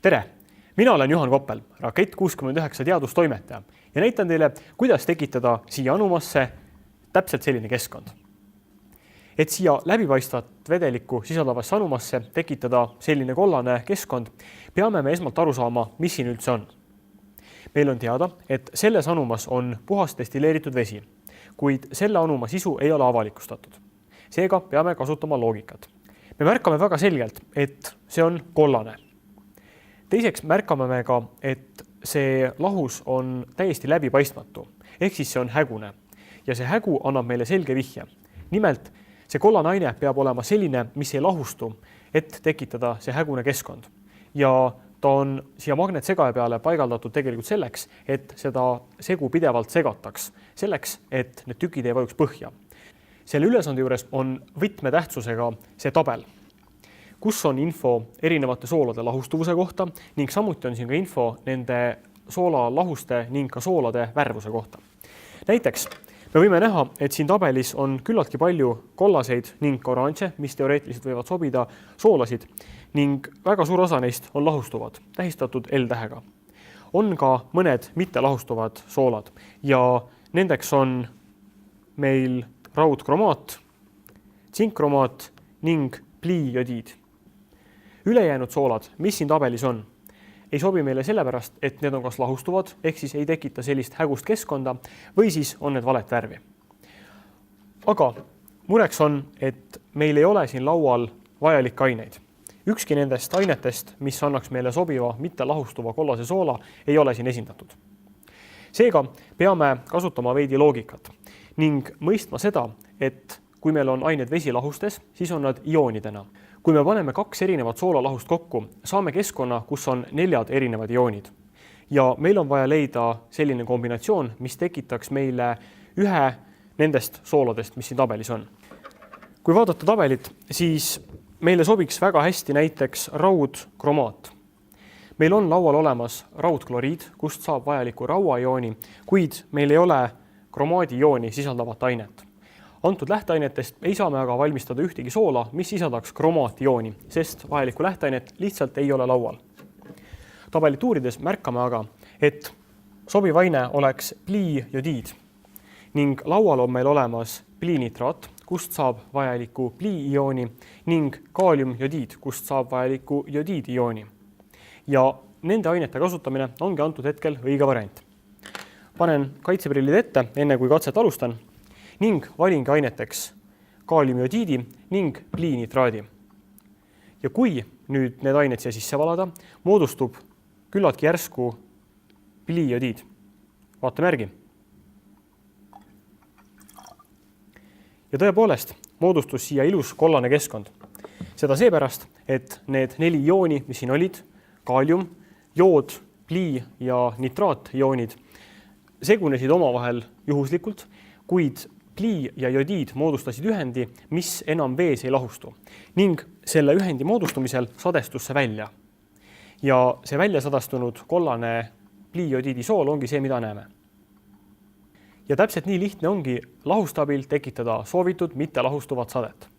Tere! Mina olen Juhan Koppel, Rakett 69 teadustoimetaja ja näitan teile, kuidas tekitada siia anumasse täpselt selline keskkond. Et siia läbipaistvat vedelikku sisaldavasse anumasse tekitada selline kollane keskkond, peame me esmalt aru saama, mis siin üldse on. Meil on teada, et selles anumas on puhas destilleeritud vesi, kuid selle anuma sisu ei ole avalikustatud. Seega peame kasutama loogikat. Me märkame väga selgelt, et see on kollane. Teiseks märkame me ka, et see lahus on täiesti läbipaistmatu, ehk siis see on hägune. Ja see hägu annab meile selge vihje. Nimelt, see kollane aine peab olema selline, mis ei lahustu, et tekitada see hägune keskkond. Ja ta on siia magnetsegaja peale paigaldatud tegelikult selleks, et seda segu pidevalt segataks, selleks, et need tükid ei vajuks põhja. Selle ülesande juures on võtmetähtsusega see tabel, kus on info erinevate soolade lahustuvuse kohta ning samuti on siin ka info nende soolalahuste ning ka soolade värvuse kohta. Näiteks me võime näha, et siin tabelis on küllaltki palju kollaseid ning oranže, mis teoreetiliselt võivad sobida soolasid ning väga suur osa neist on lahustuvad, tähistatud L-tähega. On ka mõned mitte lahustuvad soolad ja nendeks on meil raudkromaat, tsinkkromaat ning pliijodiid. Ülejäänud soolad, mis siin tabelis on, ei sobi meile sellepärast, et need on kas lahustuvad, ehk siis ei tekita sellist hägust keskkonda või siis on need valet värvi. Aga mureks on, et meil ei ole siin laual vajalikke aineid. Ükski nendest ainetest, mis annaks meile sobiva mitte lahustuva kollase soola, ei ole siin esindatud. Seega peame kasutama veidi loogikat ning mõistma seda, et kui meil on ained vesilahustes, siis on nad ioonidena. Kui me paneme 2 erinevat soolalahust kokku, saame keskkonna, kus on 4 erinevad ioonid. Ja meil on vaja leida selline kombinatsioon, mis tekitaks meile ühe nendest sooladest, mis siin tabelis on. Kui vaadata tabelit, siis meile sobiks väga hästi näiteks raudkromaat. Meil on laual olemas raudkloriid, kust saab vajaliku rauaiooni, kuid meil ei ole kromaadiiooni sisaldavat ainet. Antud lähteainetest ei saa me aga valmistada ühtegi soola, mis sisaldaks kromaatiooni, sest vajalikku lähteainet lihtsalt ei ole laual. Tabelit uurides märkame aga, et sobiv aine oleks pliijodiid ning laual on meil olemas pliinitraat, kust saab vajaliku pliiiooni ning kaaliumjodiid, kust saab vajaliku jodiidiooni. Ja nende ainete kasutamine ongi antud hetkel õige variant. Panen kaitseprillid ette, enne kui katset alustan, ning valingi aineteks kaaliumjodiidi ning pliinitraadi. Ja kui nüüd need ained siia sisse valada, moodustub küllaltki järsku pliijodiid. Vaatame järgi. Ja tõepoolest moodustus siia ilus kollane keskkond. Seda seepärast, et need 4 iooni, mis siin olid, kaalium, jood, plii ja nitraatioonid, segunesid omavahel juhuslikult, kuid plii ja jodiid moodustasid ühendi, mis enam vees ei lahustu ning selle ühendi moodustumisel sadestus see välja. Ja see välja sadastunud kollane pliijodiidi sool ongi see, mida näeme. Ja täpselt nii lihtne ongi lahustabil tekitada soovitud mitte lahustuvat sadet.